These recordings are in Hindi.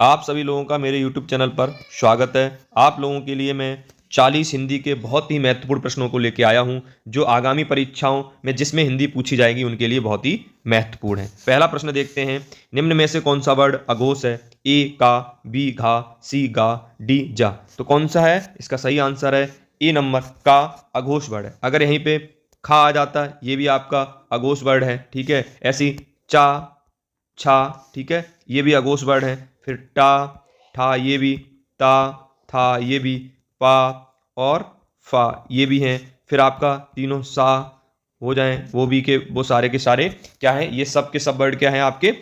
आप सभी लोगों का मेरे YouTube चैनल पर स्वागत है। आप लोगों के लिए मैं 40 हिंदी के बहुत ही महत्वपूर्ण प्रश्नों को लेकर आया हूं, जो आगामी परीक्षाओं में जिसमें हिंदी पूछी जाएगी उनके लिए बहुत ही महत्वपूर्ण है। पहला प्रश्न देखते हैं, निम्न में से कौन सा वर्ड अघोष है? ए का, बी घा, सी गा, डी जा। तो कौन सा है? इसका सही आंसर है ए नंबर का, अघोष वर्ड है। अगर यहीं पे खा आ जाता, ये भी आपका अघोष वर्ड है, ठीक है। ऐसी चा, छा, ठीक है, ये भी अघोष वर्ड है। फिर टा, ठा, ये भी, ता, था, ये भी, पा और फा, ये भी हैं। फिर आपका तीनों सा हो जाएं, वो भी के वो सारे के सारे क्या हैं? ये सब के सब वर्ड क्या हैं? आपके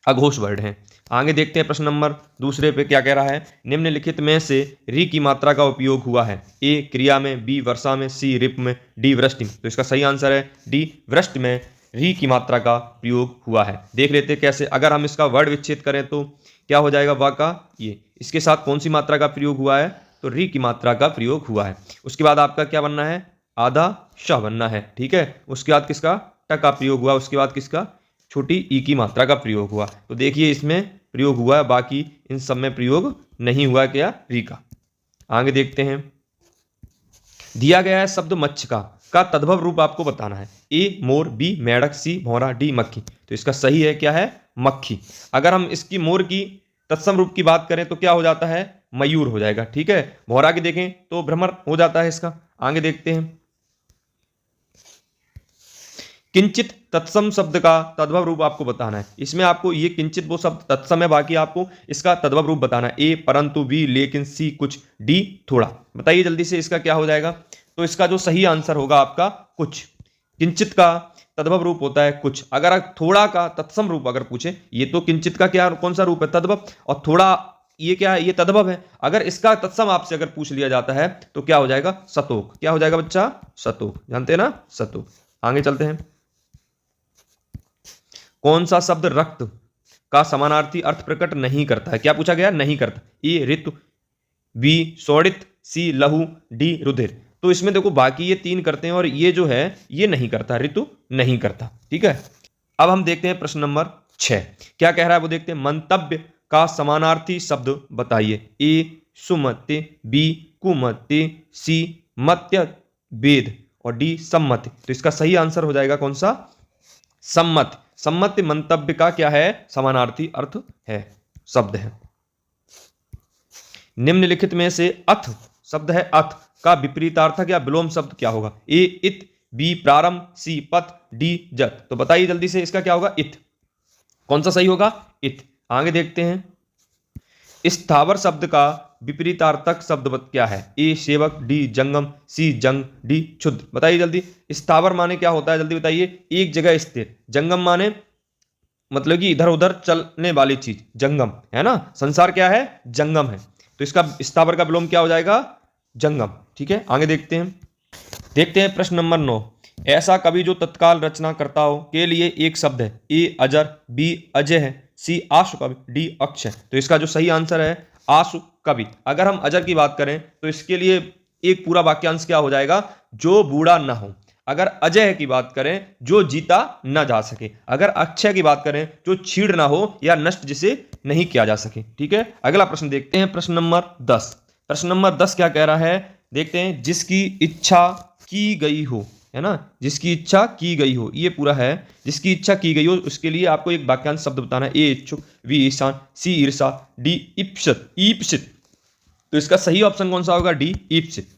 अघोष वर्ड हैं। आगे देखते हैं प्रश्न नंबर दूसरे पे क्या कह रहा है। निम्नलिखित में से री की मात्रा का उपयोग हुआ है? ए क्रिया में, बी वर्षा में, सी रिप में, डी वृष्टि में। तो इसका सही आंसर है डी वृष्टि में री की मात्रा का प्रयोग हुआ है। देख लेते हैं कैसे। अगर हम इसका वर्ड विच्छेद करें तो क्या हो जाएगा? वा का ये, इसके साथ कौन सी मात्रा का प्रयोग हुआ है? तो री की मात्रा का प्रयोग हुआ है। उसके बाद आपका क्या बनना है? आधा श बनना है, ठीक है। उसके बाद किसका? ट का प्रयोग हुआ। उसके बाद किसका? छोटी ई की मात्रा का प्रयोग हुआ। तो देखिए इसमें प्रयोग हुआ है, बाकी इन सब में प्रयोग नहीं हुआ। क्या? री का। आगे देखते हैं, दिया गया है शब्द मच्छ का तद्भव रूप आपको बताना है। ए मोर, बी मेढक, सी भौरा, डी मक्खी। तो इसका सही है क्या है? मक्खी। अगर हम इसकी मोर की तत्सम रूप की बात करें तो क्या हो जाता है? मयूर हो जाएगा, ठीक है। भौरा की देखें तो भ्रमर हो जाता है इसका। आगे देखते हैं, किंचित तत्सम शब्द का तद्भव रूप आपको बताना है। इसमें आपको ये किंचित वो शब्द तत्सम है, बाकी आपको इसका तद्भव रूप बताना है। ए परंतु, बी लेकिन, सी कुछ, डी थोड़ा। बताइए जल्दी से इसका क्या हो जाएगा? तो इसका जो सही आंसर होगा आपका कुछ। किंचित का तद्भव रूप होता है कुछ। अगर आप थोड़ा का तत्सम रूप अगर पूछे, ये तो किंचित का क्या कौन सा रूप है? तद्भव। और थोड़ा ये क्या है? ये तद्भव है। अगर इसका तत्सम आपसे अगर पूछ लिया जाता है तो क्या हो जाएगा? सतोक। क्या हो जाएगा बच्चा? सतोक। जानते हैं ना? सतोक। आगे चलते हैं, कौन सा शब्द रक्त का समानार्थी अर्थ प्रकट नहीं करता है? क्या पूछा गया? नहीं करता। ए ऋतु, बी शोणित, सी लहू, डी रुधिर। तो इसमें देखो बाकी ये तीन करते हैं और ये जो है ये नहीं करता, ऋतु नहीं करता, ठीक है। अब हम देखते हैं प्रश्न नंबर 6 क्या कह रहा है वो देखते हैं। मंतव्य का समानार्थी शब्द बताइए। ए सुमति, बी कुमति, सी मत्य वेद और डी सम्मति। तो इसका सही आंसर हो जाएगा कौन सा? सम्मति। सम्मति मंतव्य का क्या है? समानार्थी अर्थ है, शब्द है। निम्नलिखित में से अथ शब्द है, अथ का विपरीतार्थक या विलोम शब्द क्या होगा? ए इत, बी प्रारंभ, सी पथ, डी जत। तो बताइए जल्दी से इसका क्या होगा? इत। कौन सा सही होगा? इत। आगे देखते हैं, स्थावर शब्द का विपरीतार्थक शब्द क्या है? ए सेवक, डी जंगम, सी जंग, डी क्षुद्र। बताइए जल्दी। स्थावर माने क्या होता है? जल्दी बताइए। एक जगह स्थिर। जंगम माने मतलब कि इधर उधर चलने वाली चीज, जंगम है ना। संसार क्या है? जंगम है। तो इसका स्थावर का विलोम क्या हो जाएगा? जंगम, ठीक है। आगे देखते हैं प्रश्न नंबर 9। ऐसा कवि जो तत्काल रचनाकर्ताओं के लिए एक शब्द है। ए अजर, बी अजय है, सी आशु कवि, डी अक्षय। तो इसका जो सही आंसर है आशु कवि। अगर हम अजर की बात करें तो इसके लिए एक पूरा वाक्यांश क्या हो जाएगा? जो बूढ़ा ना हो। अगर अजय की बात करें, जो जीता ना जा सके। अगर अक्षय की बात करें, जो छीड़ ना हो या नष्ट जिसे नहीं किया जा सके, ठीक है। अगला प्रश्न देखते हैं, प्रश्न नंबर 10। प्रश्न नंबर 10 क्या कह रहा है? देखते हैं, जिसकी इच्छा की गई हो, है ना, जिसकी इच्छा की गई हो, ये पूरा है। जिसकी इच्छा की गई हो उसके लिए आपको एक वाक्यांश शब्द बताना है। ए इच्छुक, बी ईशान, सी ईर्षा, डी ईप्सित, ईप्सित। तो इसका सही ऑप्शन कौन सा होगा? डी ईप्सित।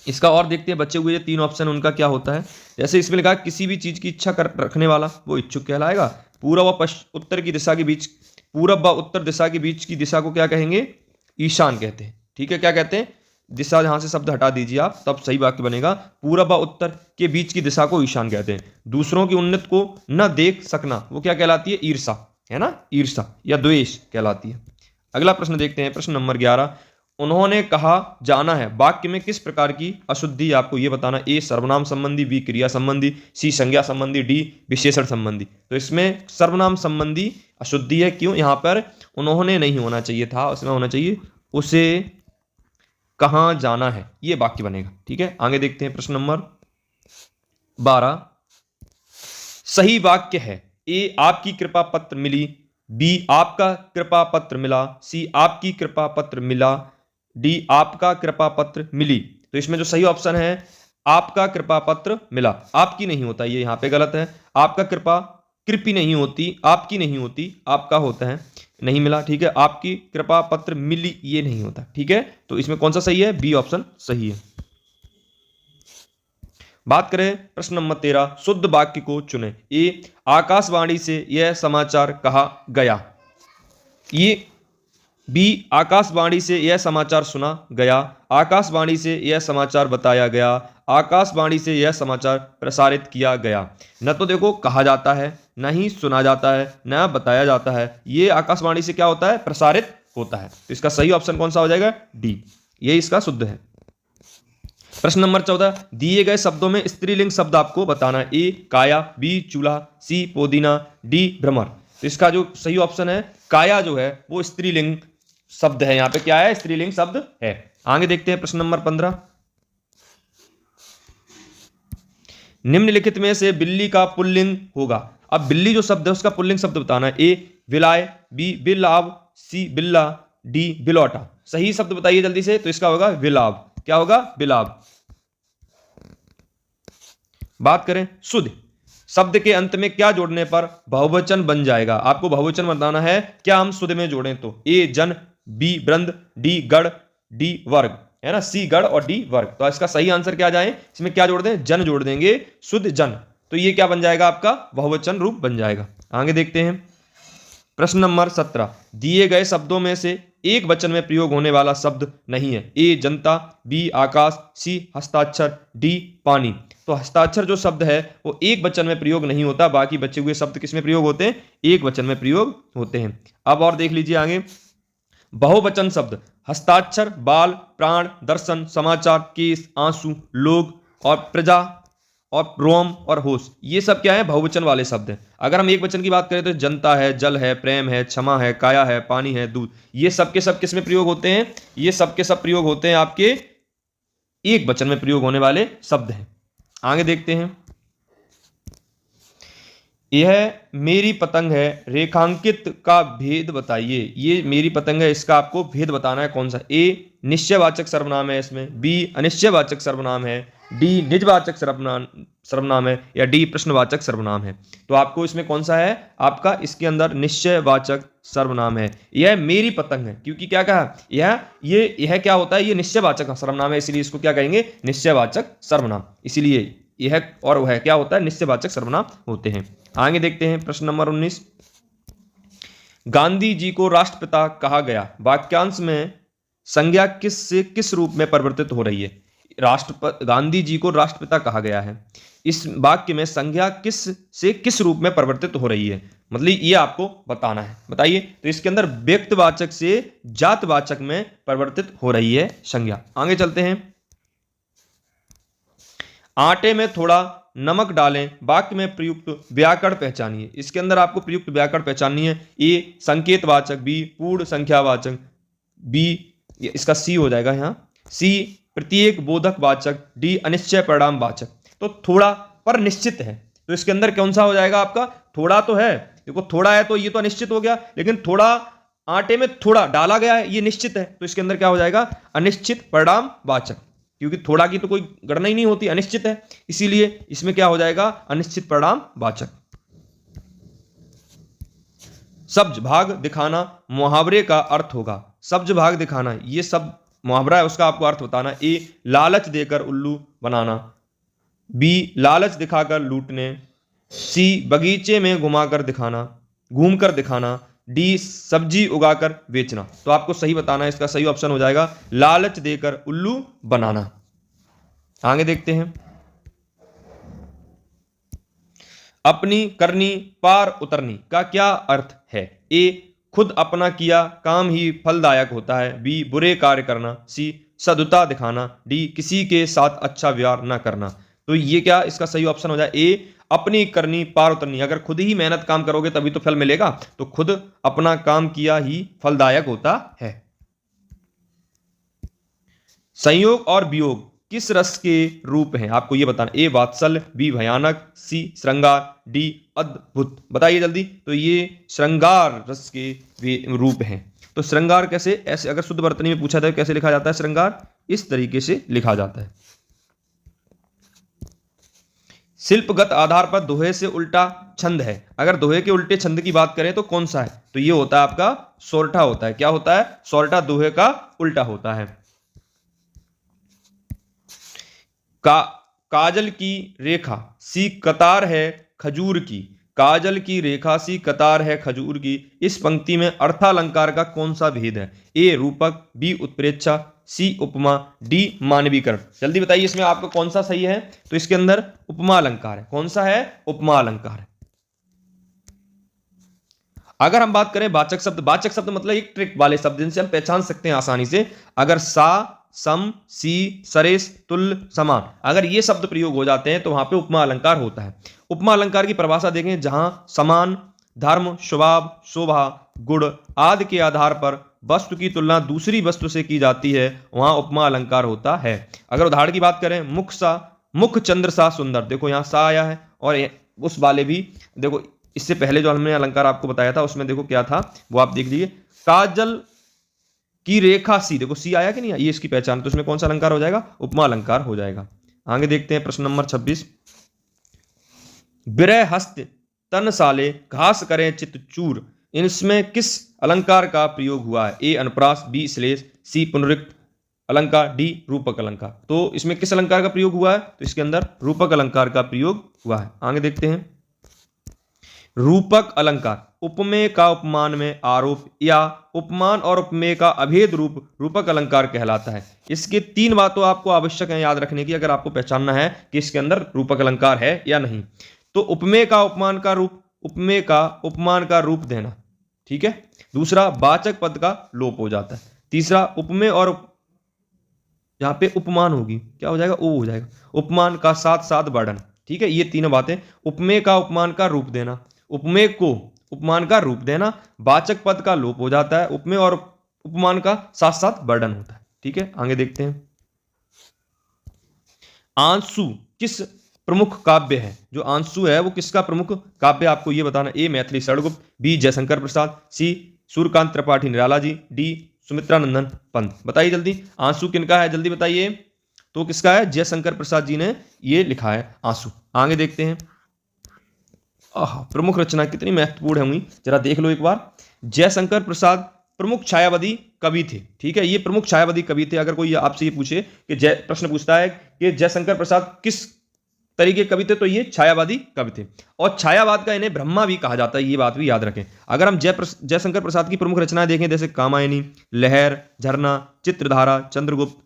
इसका और देखते हैं, बचे हुए ये तीन ऑप्शन उनका क्या होता है। जैसे इसमें लिखा किसी भी चीज की इच्छा कर रखने वाला वो इच्छुक कहलाएगा। पूर्व व उत्तर की दिशा के बीच, पूरब व उत्तर दिशा के बीच की दिशा को क्या कहेंगे? ईशान कहते हैं, ठीक है। क्या कहते हैं? दिशा, जहां से शब्द हटा दीजिए आप तब सही वाक्य बनेगा। पूरब व उत्तर के बीच की दिशा को ईशान कहते हैं। दूसरों की उन्नति को न देख सकना वो क्या कहलाती है? ईर्षा, है ना, ईर्षा या द्वेष कहलाती है। अगला प्रश्न देखते हैं, प्रश्न नंबर 11। उन्होंने कहा जाना है वाक्य में किस प्रकार की अशुद्धि आपको ये बताना। ए सर्वनाम संबंधी, बी क्रिया संबंधी, सी संज्ञा संबंधी, डी विशेषण संबंधी। तो इसमें सर्वनाम संबंधी अशुद्धि है। क्यों? यहां पर उन्होंने नहीं होना चाहिए था, उसमें होना चाहिए उसे कहां जाना है, ये वाक्य बनेगा, ठीक है। आगे देखते हैं, प्रश्न नंबर 12। सही वाक्य है। ए आपकी कृपा पत्र मिली बी आपका कृपा पत्र मिला, सी आपकी कृपा पत्र मिला, डी आपका कृपा पत्र मिली। तो इसमें जो सही ऑप्शन है आपका कृपा पत्र मिला, आपकी नहीं होता, ये यहां पे गलत है। आपका कृपा कृपी नहीं होती, आपकी नहीं होती, आपका होता है, नहीं मिला, ठीक है। आपकी कृपा पत्र मिली, ये नहीं होता, ठीक है। तो इसमें कौन सा सही है, बी ऑप्शन सही है। बात करें प्रश्न नंबर 13, शुद्ध वाक्य को चुने। ए आकाशवाणी से यह समाचार कहा गया, ये बी आकाशवाणी से यह समाचार सुना गया, आकाशवाणी से यह समाचार बताया गया, आकाशवाणी से यह समाचार प्रसारित किया गया। न तो देखो कहा जाता है, न ही सुना जाता है, न बताया जाता है, ये आकाशवाणी से क्या होता है, प्रसारित होता है। तो इसका सही ऑप्शन कौन सा हो जाएगा, डी, ये इसका शुद्ध है। प्रश्न नंबर 14, दिए गए शब्दों में स्त्रीलिंग शब्द आपको बताना। ए काया, बी चूल्हा, सी पुदीना, डी भ्रमर। तो इसका जो सही ऑप्शन है काया जो है वो स्त्रीलिंग शब्द है, यहां पे क्या है, स्त्रीलिंग शब्द है। आगे देखते हैं प्रश्न नंबर 15, निम्नलिखित में से बिल्ली का पुल्लिंग होगा। अब बिल्ली जो शब्द है उसका पुल्लिंग शब्द बताना है। ए विलाय, बी बिलाव, सी बिल्ला, डी बिलौटा। सही शब्द बताइए जल्दी से। तो इसका होगा विलाव, क्या होगा, बिलाव। बात करें शुद्ध शब्द के अंत में क्या जोड़ने पर बहुवचन बन जाएगा, आपको बहुवचन बताना है, क्या हम शुद्ध में जोड़ें तो। ए जन, बी वृंद, डी गढ़, डी वर्ग, है ना, सी गढ़ और डी वर्ग। तो इसका सही आंसर क्या जाए, इसमें क्या जोड़ दें, जन जोड़ देंगे, शुद्ध जन। तो ये क्या बन जाएगा, आपका बहुवचन रूप बन जाएगा। आगे देखते हैं प्रश्न नंबर 17, दिए गए शब्दों में से एक वचन में प्रयोग होने वाला शब्द नहीं है। ए जनता, बी आकाश, सी हस्ताक्षर, डी पानी। तो हस्ताक्षर जो शब्द है वो एक वचन में प्रयोग नहीं होता, बाकी बचे हुए शब्द किसमें प्रयोग होते हैं, एक वचन में प्रयोग होते हैं। अब और देख लीजिए आगे, बहुवचन शब्द हस्ताक्षर, बाल, प्राण, दर्शन, समाचार, केस, आंसू, लोग और प्रजा और रोम और होश, ये सब क्या है, बहुवचन वाले शब्द हैं। अगर हम एक वचन की बात करें तो जनता है, जल है, प्रेम है, क्षमा है, काया है, पानी है, दूध, ये सब के सब किस में प्रयोग होते हैं, ये सब के सब प्रयोग होते हैं आपके एक वचन में प्रयोग होने वाले शब्द हैं। आगे देखते हैं, यह मेरी पतंग है, रेखांकित का भेद बताइए। ये मेरी पतंग है, इसका आपको भेद बताना है कौन सा। ए निश्चयवाचक सर्वनाम है इसमें, बी अनिश्चयवाचक सर्वनाम है, डी निजवाचक सर्वनाम है, या डी प्रश्नवाचक सर्वनाम है। तो आपको इसमें कौन सा है, आपका इसके अंदर निश्चयवाचक सर्वनाम है। यह मेरी पतंग है, क्योंकि क्या कहा, यह क्या होता है, ये निश्चयवाचक सर्वनाम है, इसलिए इसको क्या कहेंगे, निश्चयवाचक सर्वनाम। इसीलिए यह और वह क्या होता है, निश्चयवाचक सर्वनाम होते हैं। आगे देखते हैं प्रश्न नंबर 19, गांधी जी को राष्ट्रपिता कहा गया, वाक्यांश में संज्ञा किस से किस रूप में परिवर्तित हो रही है। गांधी जी को राष्ट्रपिता कहा गया है, इस वाक्य में संज्ञा किस से किस रूप में परिवर्तित हो रही है, मतलब ये आपको बताना है, बताइए। तो इसके अंदर व्यक्तिवाचक से जातवाचक में परिवर्तित हो रही है संज्ञा। आगे चलते हैं, आटे में थोड़ा नमक डालें, वाक्य में प्रयुक्त व्याकरण पहचानिए। इसके अंदर आपको प्रयुक्त व्याकरण पहचाननी है। ए संकेतवाचक, बी पूर्ण संख्यावाचक, बी इसका सी हो जाएगा यहाँ, सी प्रत्येक बोधक वाचक, डी अनिश्चय परिणाम वाचक। तो थोड़ा पर निश्चित है, तो इसके अंदर कौन सा हो जाएगा आपका, थोड़ा तो है, देखो थोड़ा है तो ये तो अनिश्चित हो गया, लेकिन थोड़ा आटे में थोड़ा डाला गया है, ये निश्चित है, तो इसके अंदर क्या हो जाएगा, अनिश्चित परिणाम वाचक, क्योंकि थोड़ा की तो कोई गणना ही नहीं होती, अनिश्चित है, इसीलिए इसमें क्या हो जाएगा, अनिश्चित परिणाम वाचक। सब्ज भाग दिखाना मुहावरे का अर्थ होगा। सब्ज भाग दिखाना, ये सब मुहावरा है, उसका आपको अर्थ बताना। ए लालच देकर उल्लू बनाना, बी लालच दिखाकर लूटने, सी बगीचे में घुमाकर दिखाना, घूमकर दिखाना, डी सब्जी उगाकर बेचना। तो आपको सही बताना है, इसका सही ऑप्शन हो जाएगा लालच देकर उल्लू बनाना। आगे देखते हैं, अपनी करनी पार उतरनी का क्या अर्थ है। ए खुद अपना किया काम ही फलदायक होता है, बी बुरे कार्य करना, सी सदुता दिखाना, डी किसी के साथ अच्छा व्यवहार न करना। तो ये क्या इसका सही ऑप्शन हो जाए, ए अपनी करनी पार उतरनी। अगर खुद ही मेहनत काम करोगे तभी तो फल मिलेगा, तो खुद अपना काम किया ही फलदायक होता है। संयोग और वियोग किस रस के रूप हैं, आपको ये बताना। ए वात्सल्य, बी भयानक, सी श्रृंगार, डी अद्भुत। बताइए जल्दी। तो ये श्रृंगार रस के रूप हैं। तो श्रृंगार कैसे, ऐसे अगर शुद्ध वर्तनी में पूछा जाए कैसे लिखा जाता है श्रृंगार, इस तरीके से लिखा जाता है। शिल्पगत आधार पर दोहे से उल्टा छंद है। अगर दोहे के उल्टे छंद की बात करें तो कौन सा है, तो ये होता है आपका सोरठा होता है। क्या होता है, सोरठा दोहे का उल्टा होता है। काजल की रेखा सी कतार है खजूर की, काजल की रेखा सी कतार है खजूर की, इस पंक्ति में अर्थालंकार का कौन सा भेद है। ए रूपक, बी उत्प्रेक्षा, सी उपमा, डी मानवीकरण। जल्दी बताइए इसमें आपको कौन सा सही है। तो इसके अंदर उपमा अलंकार है। कौन सा है, उपमा अलंकार है। अगर हम बात करें वाचक शब्द, वाचक शब्द मतलब एक ट्रिक वाले शब्द जिनसे हम पहचान सकते हैं आसानी से। अगर सा, सम, सी, सरेस, तुल्य, समान, अगर ये शब्द प्रयोग हो जाते हैं तो वहां पे उपमा अलंकार होता है। उपमा अलंकार की परिभाषा देखें, जहां समान, धर्म, स्वभाव, शोभा, गुण आदि के आधार पर वस्तु की तुलना दूसरी वस्तु से की जाती है, वहां उपमा अलंकार होता है। अगर उदाहरण की बात करें, मुख सा, मुख चंद्र सा सुंदर, देखो यहां सा आया है, और उस वाले भी देखो, इससे पहले जो हमने अलंकार आपको बताया था उसमें देखो क्या था, वो आप देख लीजिए। काजल की रेखा सी, देखो सी आया कि नहीं, ये इसकी पहचान, तो इसमें कौन सा अलंकार हो जाएगा, उपमा अलंकार हो जाएगा। आगे देखते हैं प्रश्न नंबर 26। विरह हस्त तन साले घास करें चित चूर, इसमें किस अलंकार का प्रयोग हुआ है। ए अनुप्रास, बी श्लेष, सी पुनरुक्त अलंकार, डी रूपक अलंकार। तो इसमें किस अलंकार का प्रयोग हुआ है, तो इसके अंदर रूपक अलंकार का प्रयोग हुआ है। आगे देखते हैं। रूपक अलंकार उपमेय का उपमान में आरोप या उपमान और उपमेय का अभेद रूप रूपक अलंकार कहलाता है। इसके 3 बातों आपको आवश्यक है याद रखने की, अगर आपको पहचानना है कि इसके अंदर रूपक अलंकार है या नहीं। तो उपमेय का उपमान का रूप, उपमेय का उपमान का रूप देना, ठीक है। दूसरा, वाचक पद का लोप हो जाता है। तीसरा, उपमेय और यहां पे उपमान होगी, क्या हो जाएगा, ओ हो जाएगा, उपमान का साथ साथ वर्णन, ठीक है। ये तीनों बातें, उपमेय का उपमान का रूप देना, उपमेय को उपमान का रूप देना, वाचक पद का लोप हो जाता है, उपमेय और उपमान का साथ साथ वर्णन होता है, ठीक है। आगे देखते हैं। आंसू किस प्रमुख काव्य है, जो आंसू है वो किसका प्रमुख काव्य, आपको ये बताना। ए मैथिली षडगुप्त, बी जयशंकर प्रसाद, सी सूर्यकांत त्रिपाठी निराला जी, डी सुमित्रानंदन पंत। बताइए जल्दी, आंसू किनका है, जल्दी बताइए। तो किसका है, जयशंकर प्रसाद जी ने ये लिखा है आंसू। आगे देखते हैं। प्रमुख रचना कितनी महत्वपूर्ण होंगी, जरा देख लो एक बार। जयशंकर प्रसाद प्रमुख छायावादी कवि थे, ठीक है। ये प्रमुख छायावादी कवि थे। अगर कोई आपसे ये पूछे कि प्रश्न पूछता है कि जयशंकर प्रसाद किस तरीके कवि थे, तो ये छायावादी कवि थे। और छायावाद का इन्हें ब्रह्मा भी कहा जाता है, ये बात भी याद रखें। अगर हम जयशंकर प्रसाद की प्रमुख रचनाएं देखें, जैसे कामायनी, लहर, झरना, चित्रधारा, चंद्रगुप्त,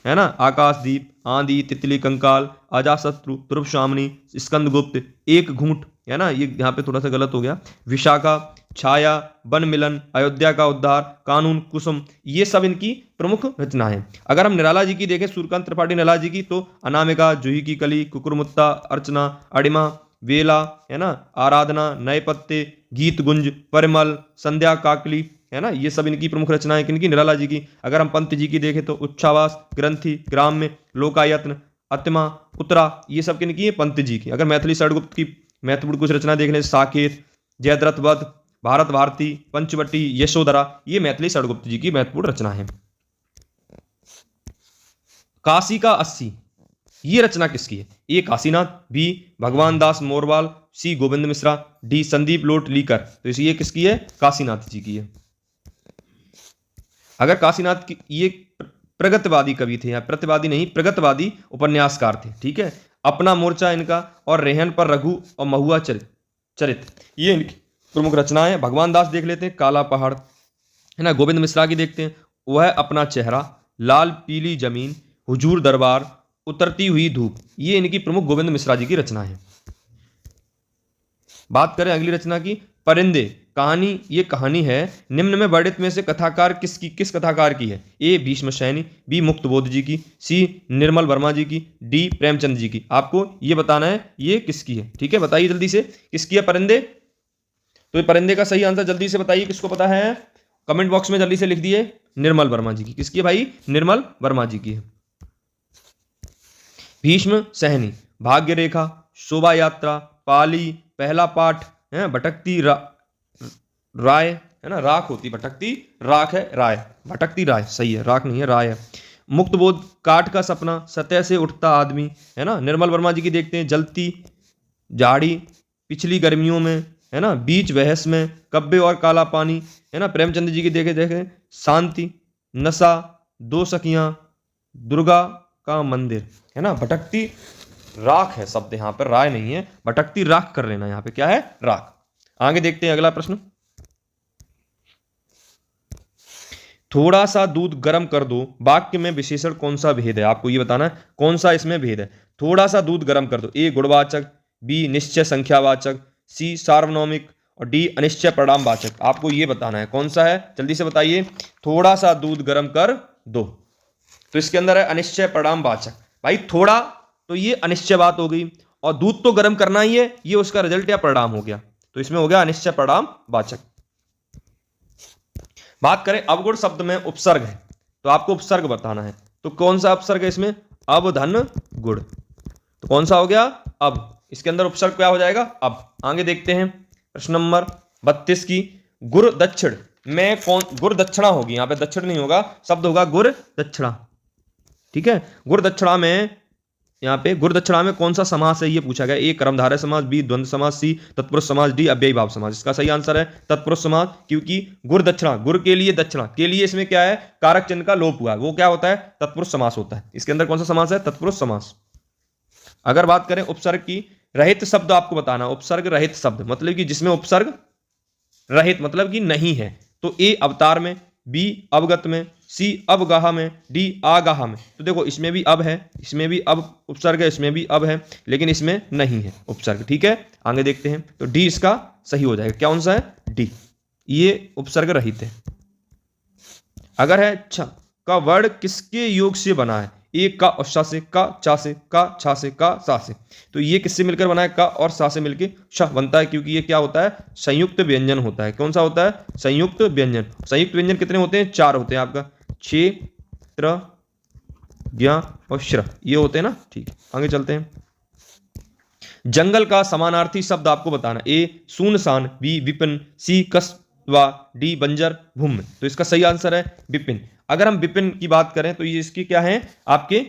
है ना, आकाशदीप, आंधी, तितली, कंकाल, अजाशत्रु, ध्रुवशामिनी, स्कंदगुप्त, एक घूंट, है ना, ये यहाँ पे थोड़ा सा गलत हो गया, विशाखा, छाया, वन मिलन, अयोध्या का उद्धार, कानून, कुसुम, ये सब इनकी प्रमुख रचनाएं हैं। अगर हम निराला जी की देखें, सूर्यकांत त्रिपाठी निराला जी की, तो अनामिका, जूही की कली, कुकुरमुत्ता, अर्चना, अडिमा, वेला, है ना, आराधना, नए पत्ते, गीत गुंज, परिमल, संध्या काकली, है ना, ये सब इनकी प्रमुख रचनाएं किनकी, निराला जी की। अगर हम पंत जी की देखें तो उच्छावास, ग्रंथि, ग्राम्य, लोकायत्न, अतिमा, उत्तरा, ये सब किनकी है, पंत जी की। अगर मैथिली षडगुप्त की महत्वपूर्ण कुछ रचना देख लें, साकेत, जयद्रथ वध, भारत भारती, पंचवटी, यशोधरा, ये मैथिली षडगुप्त जी की महत्वपूर्ण रचना है। काशी का 80, ये रचना किसकी है। ए काशीनाथ, बी भगवान दास मोरवाल, सी गोविंद मिश्रा, डी संदीप लोट लीकर। तो ये किसकी है, काशीनाथ जी की है। अगर काशीनाथ की, ये प्रगतिवादी कवि थे, प्रतिवादी नहीं, प्रगतिवादी उपन्यासकार थे, ठीक है। अपना मोर्चा इनका, और रेहन पर रघु और महुआ चरित, ये इनकी प्रमुख रचनाएं। भगवान दास देख लेते हैं, काला पहाड़, है ना। गोविंद मिश्रा की देखते हैं, वह अपना चेहरा, लाल पीली जमीन, हुजूर दरबार, उतरती हुई धूप, ये इनकी प्रमुख गोविंद मिश्रा जी की रचना है। बात करें अगली रचना की, परिंदे कहानी, ये कहानी है। निम्न में वर्णित में से कथाकार किस कथाकार की है। ए भीष्म सैनी, बी मुक्तबोध जी की, सी निर्मल वर्मा जी की, डी प्रेमचंद जी की। आपको ये बताना है ये किसकी है, ठीक है। बताइए जल्दी से, किसकी है परिंदे। तो परिंदे का सही आंसर जल्दी से बताइए, किसको पता है, कमेंट बॉक्स में जल्दी से लिख दिए। निर्मल वर्मा जी की। किसकी है भाई, निर्मल वर्मा जी की है। भीष्म सहनी, भाग्य रेखा, शोभा यात्रा, पाली, पहला पाठ है, भटकती राय है ना, राख होती, भटकती राख है, राय, भटकती राय सही है, राख नहीं है, राय है। मुक्त बोध, काठ का सपना, सतह से उठता आदमी है ना, निर्मल वर्मा जी की देखते हैं, जलती झाड़ी, पिछली गर्मियों में है ना, बीच बहस में, कब्बे और काला पानी है ना, प्रेमचंद जी की देखे शांति, नशा, दो सखियां, दुर्गा का मंदिर है ना, भटकती राख है शब्द, यहां पर राय नहीं है, भटकती राख कर लेना, यहां पे क्या है, राख। आगे देखते हैं अगला प्रश्न। थोड़ा सा दूध गर्म कर दो, वाक्य में विशेषण कौन सा भेद है, आपको ये बताना है कौन सा इसमें भेद है। थोड़ा सा दूध गर्म कर दो, ए गुणवाचक, बी निश्चय संख्यावाचक, सी सार्वनौमिक और डी अनिश्चय परिणामवाचक। आपको ये बताना है कौन सा है, जल्दी से बताइए। थोड़ा सा दूध गर्म कर दो, तो इसके अंदर है अनिश्चय परिणामवाचक। भाई थोड़ा तो ये अनिश्चय बात हो गई, और दूध तो गर्म करना ही है, ये उसका रिजल्ट या परिणाम हो गया, तो इसमें हो गया अनिश्चय परिणामवाचक। बात करें अवगुण शब्द में उपसर्ग है, तो आपको उपसर्ग बताना है, तो कौन सा उपसर्ग है इसमें, अब धन गुण, तो कौन सा हो गया, अब, इसके अंदर उपसर्ग क्या हो जाएगा, अब। आगे देखते हैं प्रश्न नंबर 32 की, गुर दक्षिण में कौन, गुर दक्षिणा होगी, यहां पे दक्षिण नहीं होगा, शब्द होगा गुर दक्षिणा, ठीक है। गुर दक्षिणा में, यहाँ पे गुर दक्षिणा में कौन सा समास है ये पूछा गया, ए कर्मधारय समास, बी द्वंद्व समास, सी तत्पुरुष समास, डी अव्ययी भाव समास। इसका सही आंसर है तत्पुरुष समास, क्योंकि गुर दक्षिणा, गुर के लिए दक्षिणा के लिए इसमें क्या है, कारक चिन्ह का लोप हुआ, वो क्या होता है, तत्पुरुष समास होता है। इसके अंदर कौन सा समास है, तत्पुरुष समास। अगर बात करें उपसर्ग की, रहित शब्द आपको बताना, उपसर्ग रहित शब्द मतलब कि जिसमें उपसर्ग रहित मतलब कि नहीं है, तो ए अवतार में, बी अवगत में, सी अवगाह में, डी आगाह में। तो देखो इसमें भी अब है, इसमें भी अब उपसर्ग है, इसमें भी अब है, लेकिन इसमें नहीं है उपसर्ग, ठीक है। आगे देखते हैं, तो डी इसका सही हो जाएगा, क्या कौन सा है, डी, ये उपसर्ग रहित है। अगर है अच्छा का वर्ण किसके योग से बना है, एक का और सा से, का चा से, का छा से, का सा से, तो ये किससे मिलकर बना है, का और सा से मिलकर श बनता है, क्योंकि ये क्या होता है, संयुक्त व्यंजन होता है। कौन सा होता है, संयुक्त व्यंजन। संयुक्त व्यंजन कितने होते हैं, 4 होते हैं आपका, क्षेत्र, ज्ञा और श्र, ये होते हैं ना, ठीक है। आगे चलते हैं, जंगल का समानार्थी शब्द आपको बताना, ए सुनसान, बी विपिन, सी कस्बा, डी बंजर भूमि। तो इसका सही आंसर है विपिन। अगर हम विपिन की बात करें तो ये इसकी क्या है, आपके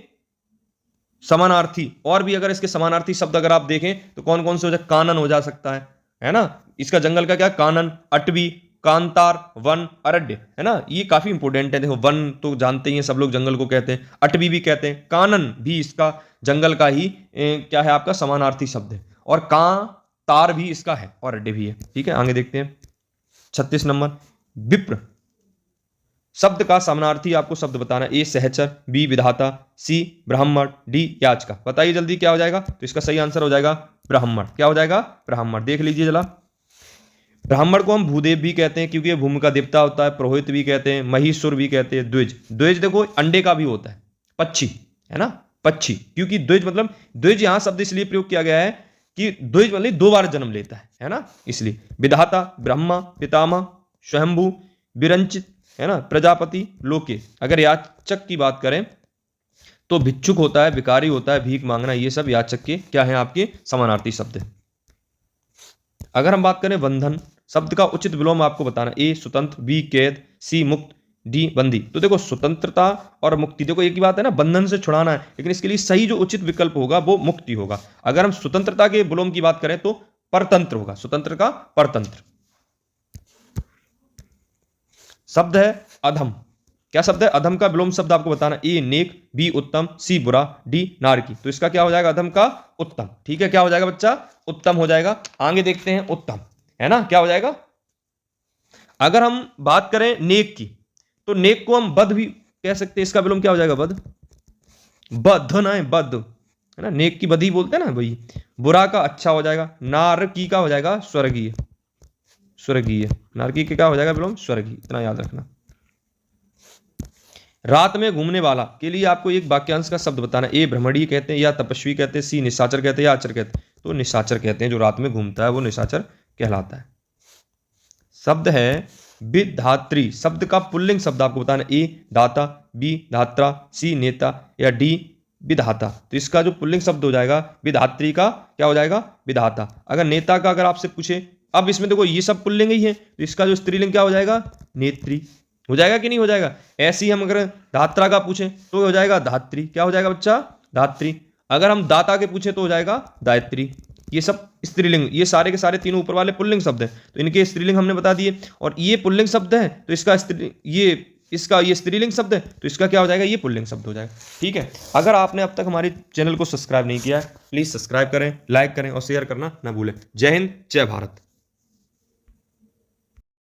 समानार्थी, और भी अगर इसके समानार्थी शब्द अगर आप देखें तो कौन कौन से हो जाए, कानन हो जा सकता है ना, इसका जंगल का क्या, कानन, अटवी, कांतार, वन, अरण्य, है ना, ये काफी इंपोर्टेंट है। देखो वन तो जानते ही हैं सब लोग, जंगल को कहते हैं, अटवी भी कहते हैं, कानन भी इसका जंगल का ही क्या है, आपका समानार्थी शब्द है, और तार भी इसका है, और अड्डे भी है, ठीक है। आगे देखते हैं 36 नंबर, विप्र शब्द का समानार्थी आपको शब्द बताना, ए सहचर, बी विधाता, सी ब्राह्मण, डी याचका। बताइए जल्दी क्या हो जाएगा, तो इसका सही आंसर हो जाएगा ब्राह्मण। क्या हो जाएगा, ब्राह्मण। देख लीजिए जरा, ब्राह्मण को हम भूदेव भी कहते हैं क्योंकि ये भूमि का देवता होता है, पुरोहित भी कहते हैं, महिषुर भी कहते हैं, द्विज, द्विज देखो अंडे का भी होता है, पक्षी है ना, पक्षी, क्योंकि द्विज मतलब, द्विज यहां शब्द इसलिए प्रयोग किया गया है कि द्विज मतलब 2 बार जन्म लेता है ना, इसलिए। विधाता, ब्रह्मा, पितामह, स्वयंभू, विरंचित, है ना, प्रजापति, लोके। अगर याचक की बात करें तो भिक्षुक होता है, भिखारी होता है, भीख मांगना, ये सब याचक के क्या है, आपके समानार्थी शब्द है। अगर हम बात करें बंधन शब्द का उचित विलोम आपको बताना, ए स्वतंत्र, बी कैद, सी मुक्त, डी बंदी। तो देखो स्वतंत्रता और मुक्ति, देखो एक ही बात है ना, बंधन से छुड़ाना है, लेकिन इसके लिए सही जो उचित विकल्प होगा वो मुक्ति होगा। अगर हम स्वतंत्रता के विलोम की बात करें तो परतंत्र होगा, स्वतंत्र का परतंत्र। शब्द है अधम, क्या शब्द है, अधम का विलोम शब्द आपको बताना, ए नेक, बी उत्तम, सी बुरा, डी नारकी। तो इसका क्या हो जाएगा, अधम का उत्तम, ठीक है। क्या हो जाएगा बच्चा, उत्तम हो जाएगा। आगे देखते हैं, उत्तम है ना, क्या हो जाएगा। अगर हम बात करें नेक की, तो नेक को हम बद भी कह सकते हैं, इसका विलोम क्या हो जाएगा, बद, बद ना है, बद है ना, नेक की बदी बोलते हैं ना वही। बुरा का अच्छा हो जाएगा, नारकी का हो जाएगा स्वर्गीय, स्वर्गीय, नारकी के क्या हो जाएगा विलोम, स्वर्गीय, इतना याद रखना। रात में घूमने वाला के लिए आपको एक वाक्यांश का शब्द बताना, ए भ्रमणी कहते हैं या तपस्वी कहते हैं, सी निशाचर कहते हैं या आचर कहते हैं। तो निशाचर कहते हैं, जो रात में घूमता है वो निशाचर कहलाता है। शब्द है विधात्री, शब्द का पुल्लिंग शब्द आपको बताना, ए दाता, बी धात्रा, सी नेता या डी विधाता, तो इसका जो पुल्लिंग शब्द हो जाएगा विधात्री का क्या हो जाएगा, विधाता। अगर नेता का अगर आपसे पूछे, अब इसमें देखो ये सब पुल्लिंग ही है, तो इसका जो स्त्रीलिंग क्या हो जाएगा, नेत्री। हो जाएगा कि नहीं हो जाएगा। ऐसे ही हम अगर धात्रा का पूछे तो हो जाएगा धात्री, क्या हो जाएगा बच्चा, धात्री। अगर हम दाता के पूछे तो हो जाएगा दायत्री। ये सब स्त्रीलिंग, ये सारे के सारे तीनों ऊपर वाले पुल्लिंग शब्द हैं, तो इनके स्त्रीलिंग हमने बता दिए। और ये पुल्लिंग शब्द है तो इसका ये स्त्रीलिंग शब्द है, तो इसका क्या हो जाएगा, ये पुल्लिंग शब्द हो जाएगा। ठीक है। अगर आपने अब तक हमारे चैनल को सब्सक्राइब नहीं किया है, प्लीज सब्सक्राइब करें, लाइक करें और शेयर करना ना भूलें। जय हिंद, जय भारत।